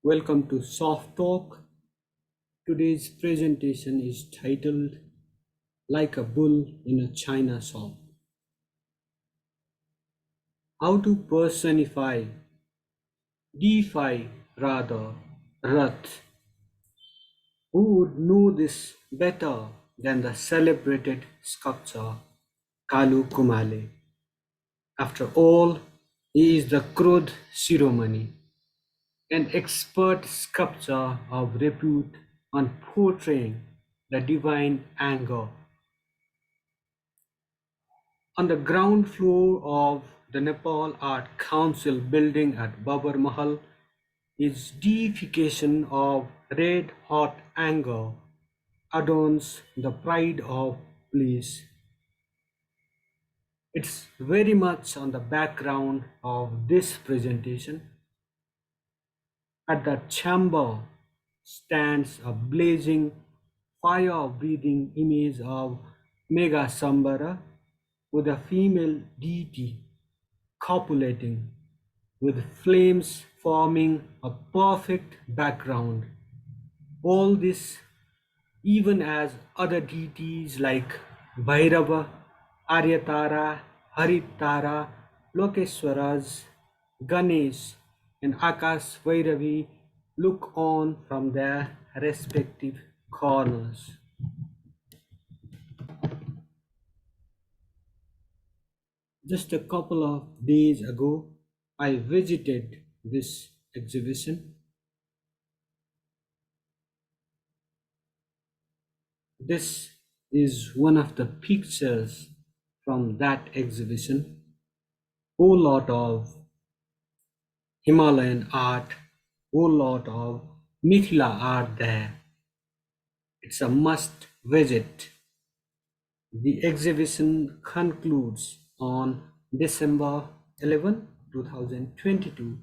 Welcome to Soft Talk. Today's presentation is titled Like a Bull in a China Shop. How to personify, deify rather, Rath. Who would know this better than the celebrated sculptor Kalu Kumale? After all, he is the Krodh Shiromani, an expert sculptor of repute on portraying the divine anger. On the ground floor of the Nepal Art Council Building at Babar Mahal is deification of red-hot anger, adorns the pride of place. It's very much on the background of this presentation. At the chamber stands a blazing, fire-breathing image of Megasamvara with a female deity copulating, with flames forming a perfect background. All this even as other deities like Bhairav, Aryatara, Harit Tara, Lokeshwars, Ganesh and Akash Bhairavi look on from their respective corners. Just a couple of days ago, I visited this exhibition. This is one of the pictures from that exhibition. Whole lot of Himalayan art, whole lot of Mithila art there. It's a must visit. The exhibition concludes on December 11, 2022.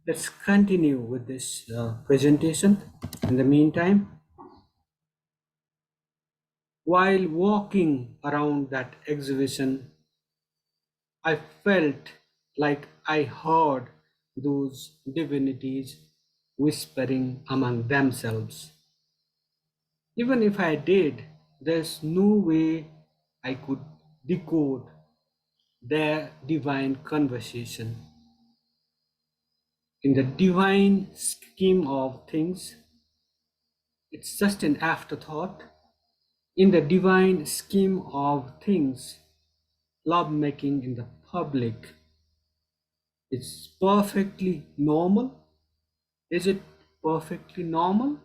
Let's continue with this presentation. In the meantime, while walking around that exhibition, I felt like I heard those divinities whispering among themselves. Even if I did, there's no way I could decode their divine conversation. In the divine scheme of things, it's just an afterthought. In the divine scheme of things, lovemaking in the public, it's perfectly normal. Is it perfectly normal?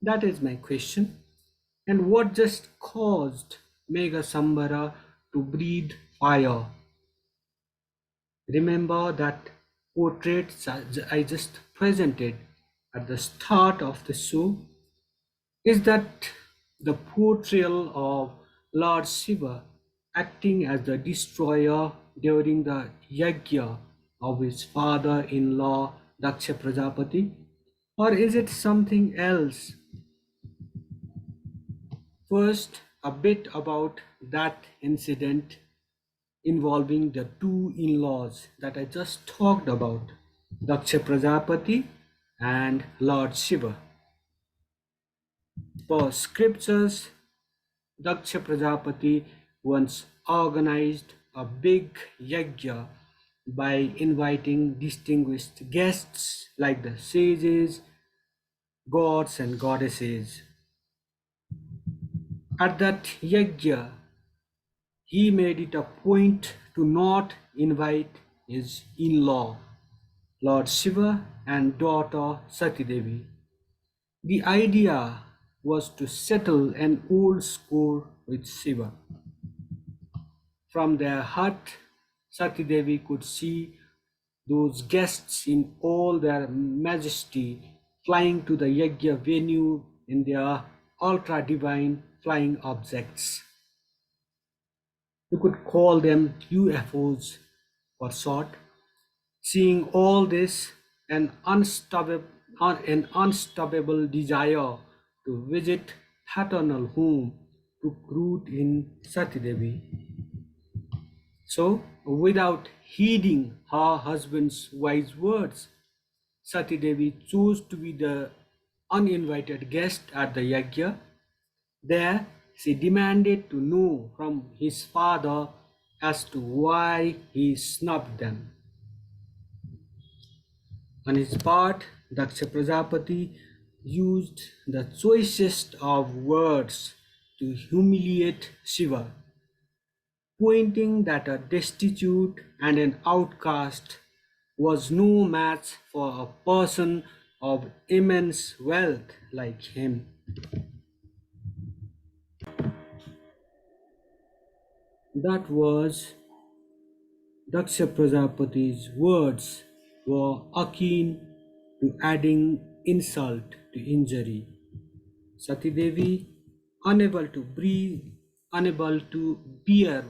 That is my question. And what just caused Megasamvara to breathe fire? Remember that portrait I just presented at the start of the show? Is that the portrayal of Lord Shiva acting as the destroyer during the yajna of his father-in-law Daksha Prajapati? Or is it something else? First, a bit about that incident involving the two in-laws that I just talked about, Daksha Prajapati and Lord Shiva. For scriptures, Daksha Prajapati once organized a big yajna by inviting distinguished guests like the sages, gods and goddesses. At that yajna, he made it a point to not invite his in-law, Lord Shiva and daughter Sati Devi. The idea was to settle an old score with Shiva. From their hut, Sati Devi could see those guests in all their majesty flying to the yajna venue in their ultra divine flying objects. You could call them UFOs for short. Seeing all this, an unstoppable desire to visit paternal home took root in Sati Devi. So, without heeding her husband's wise words, Sati Devi chose to be the uninvited guest at the yajna. There, she demanded to know from his father as to why he snubbed them. On his part, Daksha Prajapati used the choicest of words to humiliate Shiva, pointing that a destitute and an outcast was no match for a person of immense wealth like him. That was Daksha Prajapati's words were akin to adding insult to injury. Sati Devi, unable to breathe, unable to bear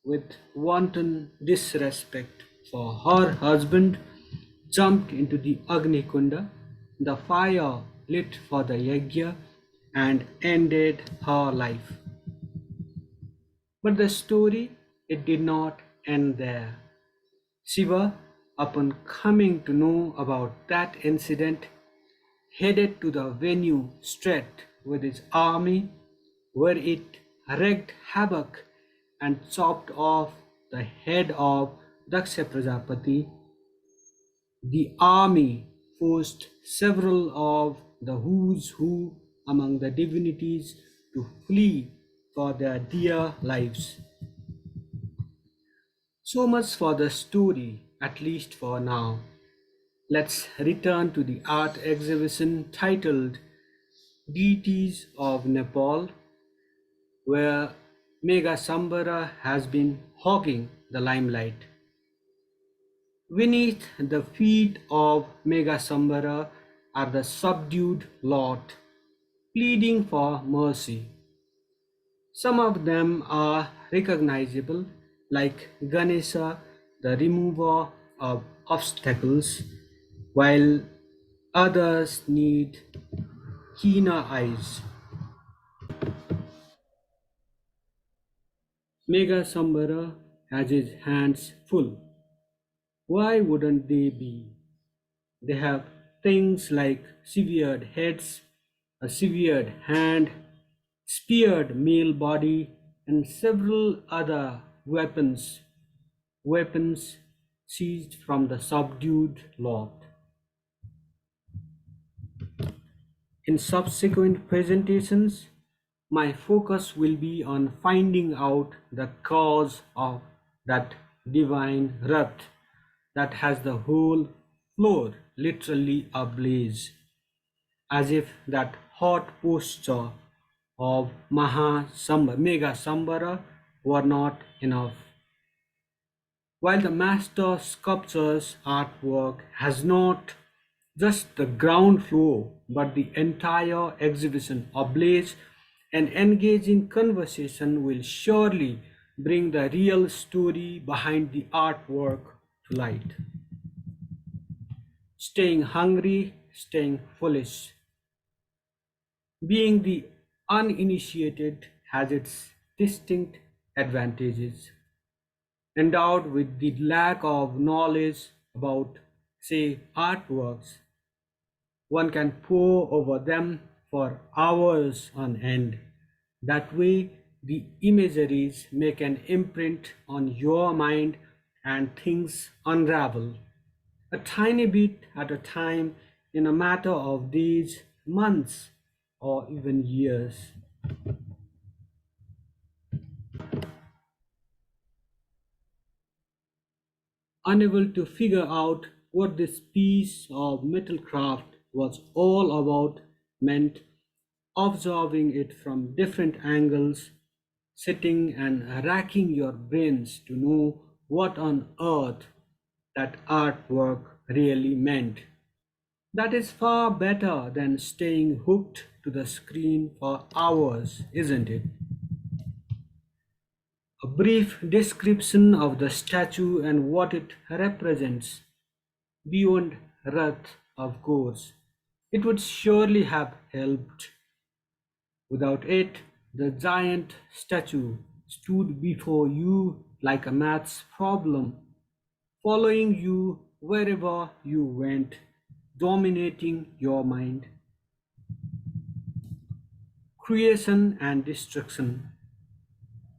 with wanton disrespect for her husband, jumped into the Agni Kunda, the fire lit for the yajna, and ended her life. But the story, it did not end there. Shiva, upon coming to know about that incident, headed to the venue straight with his army, where it wreaked havoc and chopped off the head of Daksha Prajapati. The army forced several of the who's who among the divinities to flee for their dear lives. So much for the story, at least for now. Let's return to the art exhibition titled Deities of Nepal, where Megasamvara has been hogging the limelight. Beneath the feet of Megasamvara are the subdued lot, pleading for mercy. Some of them are recognizable, like Ganesha, the remover of obstacles, while others need keener eyes. Megasambara has his hands full. Why wouldn't they be? They have things like severed heads, a severed hand, speared male body, and several other weapons seized from the subdued lot. In subsequent presentations, my focus will be on finding out the cause of that divine wrath that has the whole floor literally ablaze, as if that hot posture of Mega Sambara were not enough. While the master sculptor's artwork has not just the ground floor but the entire exhibition ablaze, an engaging conversation will surely bring the real story behind the artwork to light. Staying hungry, staying foolish. Being the uninitiated has its distinct advantages. Endowed with the lack of knowledge about, say, artworks, one can pore over them for hours on end. That way, the imageries make an imprint on your mind and things unravel, a tiny bit at a time, in a matter of days, months, or even years. Unable to figure out what this piece of metal craft was all about, meant observing it from different angles, sitting and racking your brains to know what on earth that artwork really meant. That is far better than staying hooked to the screen for hours, isn't it? A brief description of the statue and what it represents, beyond wrath, of course. It would surely have helped. Without it, the giant statue stood before you like a maths problem, following you wherever you went. dominating your mind. Creation and destruction.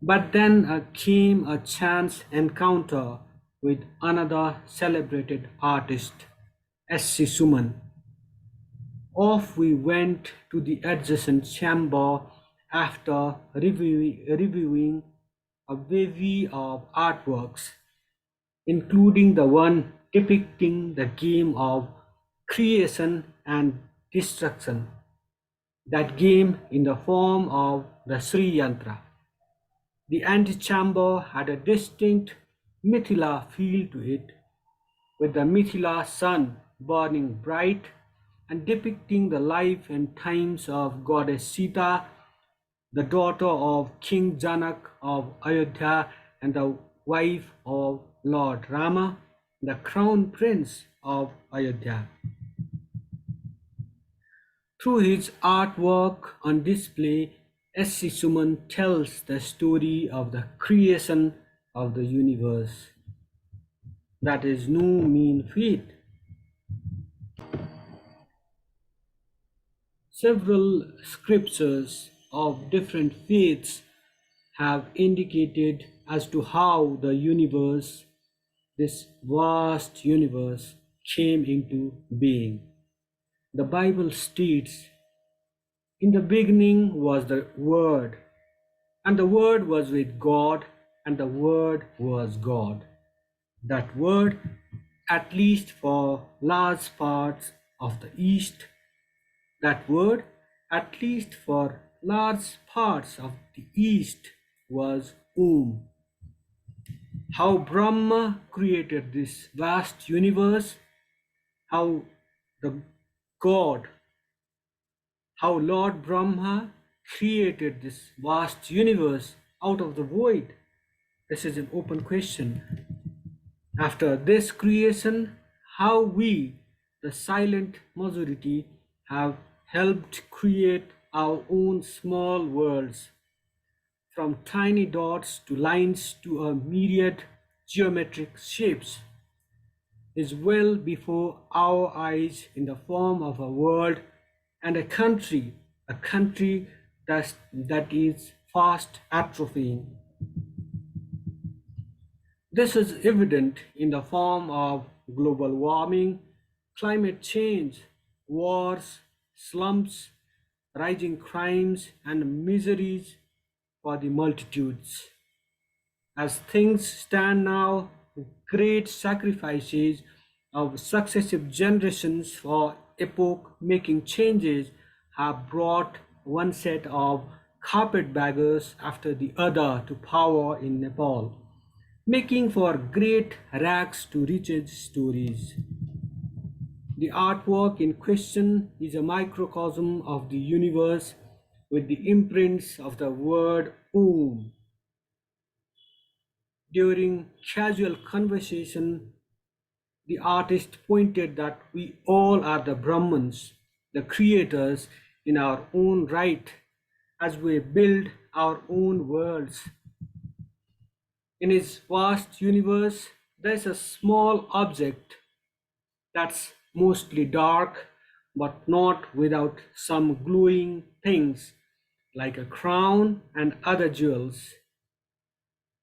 But then came a chance encounter with another celebrated artist, S.C. Suman. Off we went to the adjacent chamber after reviewing a bevy of artworks, including the one depicting the game of creation and destruction, that game in the form of the Sri Yantra. The antechamber had a distinct Mithila feel to it, with the Mithila sun burning bright and depicting the life and times of goddess Sita, the daughter of King Janak of Ayodhya and the wife of Lord Rama, the crown prince of Ayodhya. Through his artwork on display, S.C. Suman tells the story of the creation of the universe. That is no mean feat. Several scriptures of different faiths have indicated as to how the universe, this vast universe, came into being. The Bible states, "In the beginning was the Word, and the Word was with God, and the Word was God." That word, at least for large parts of the East, that word, at least for large parts of the East, was Om. How Brahma created this vast universe, how the God, how Lord Brahma created this vast universe out of the void. This is an open question. After this creation, how we, the silent majority, have helped create our own small worlds, from tiny dots to lines to a myriad geometric shapes, is well before our eyes in the form of a world and a country that is fast atrophying. This is evident in the form of global warming, climate change, wars, slumps, rising crimes, and miseries for the multitudes. As things stand now, great sacrifices of successive generations for epoch-making changes have brought one set of carpetbaggers after the other to power in Nepal, making for great rags to riches stories. The artwork in question is a microcosm of the universe with the imprints of the word Om. During casual conversation, the artist pointed that we all are the Brahmans, the creators in our own right, as we build our own worlds. In his vast universe, there's a small object that's mostly dark, but not without some glowing things like a crown and other jewels.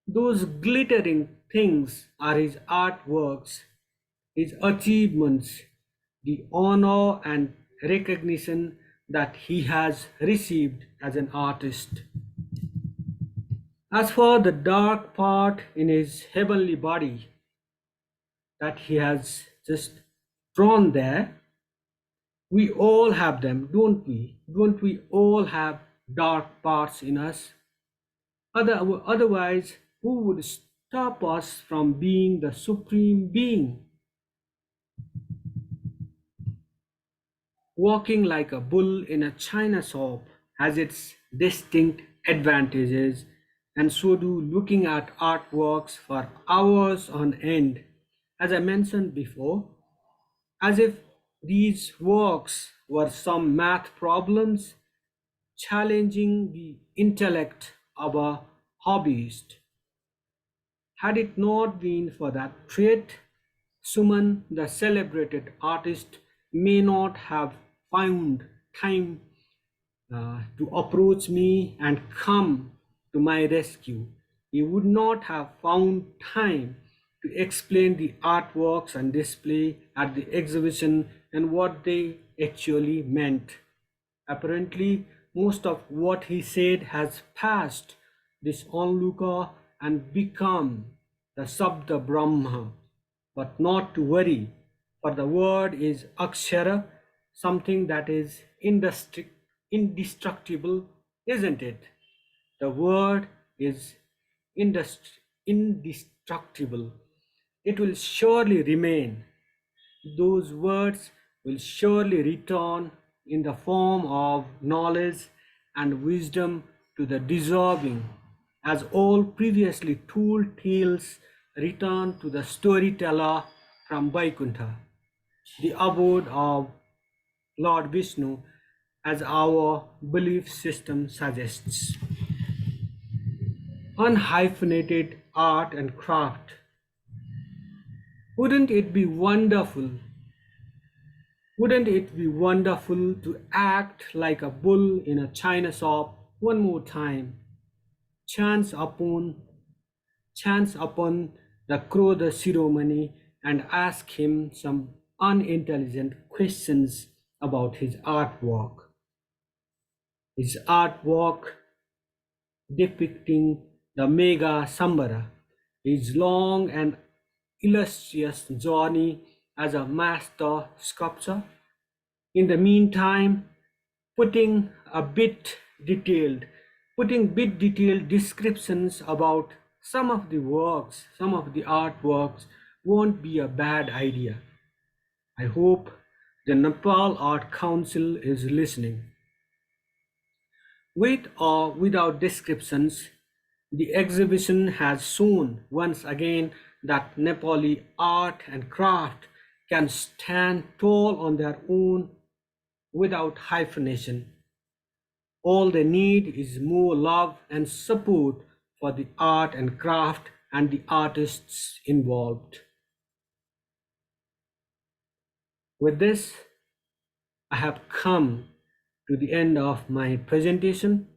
Those glittering things are his artworks, his achievements, the honor and recognition that he has received as an artist. As for the dark part in his heavenly body that he has just drawn there, we all have them, don't we? Don't we all have dark parts in us? Otherwise, who would stop us from being the supreme being? Walking like a bull in a china shop has its distinct advantages, and so do looking at artworks for hours on end, as I mentioned before, as if these works were some math problems challenging the intellect of a hobbyist. Had it not been for that trait, Suman, the celebrated artist, may not have found time to approach me and come to my rescue. He would not have found time to explain the artworks and display at the exhibition and what they actually meant. Apparently, most of what he said has passed this onlooker and become the Sabda Brahma. But not to worry, for the word is Akshara, something that is indestructible, isn't it? The word is indestructible. It will surely remain. Those words will surely return in the form of knowledge and wisdom to the deserving, as all previously told tales return to the storyteller from Vaikuntha, the abode of Lord Vishnu, as our belief system suggests. Unhyphenated art and craft. Wouldn't it be wonderful Wouldn't it be wonderful to act like a bull in a china shop one more time? Chance upon chance upon the Krodh Shiromani and ask him some unintelligent questions about his artwork. His artwork depicting the Megasamvara, his long and illustrious journey as a master sculptor. In the meantime, putting a bit detailed, putting bit detailed descriptions about some of the artworks won't be a bad idea. I hope the Nepal Art Council is listening. With or without descriptions, the exhibition has shown once again that Nepali art and craft can stand tall on their own without hyphenation. All they need is more love and support for the art and craft and the artists involved. With this, I have come to the end of my presentation.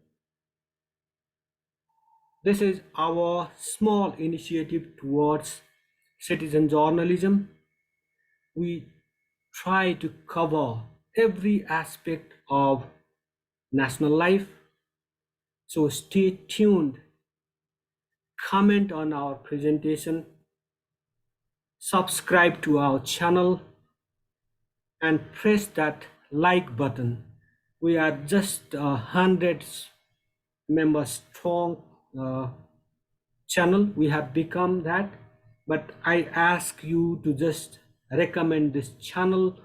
This is our small initiative towards citizen journalism. We try to cover every aspect of national life. So stay tuned, comment on our presentation, subscribe to our channel, and press that like button. We are just a 100 members strong channel. We have become that, but I ask you to just recommend this channel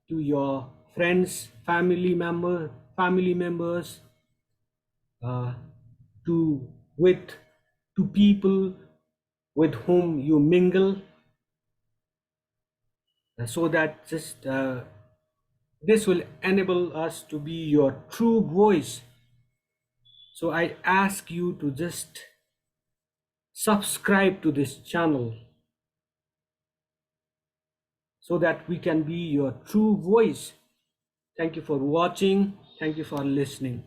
to your friends, family members, uh, to with to people with whom you mingle, so that just this will enable us to be your true voice. So I ask you to just subscribe to this channel so that we can be your true voice. Thank you for watching. Thank you for listening.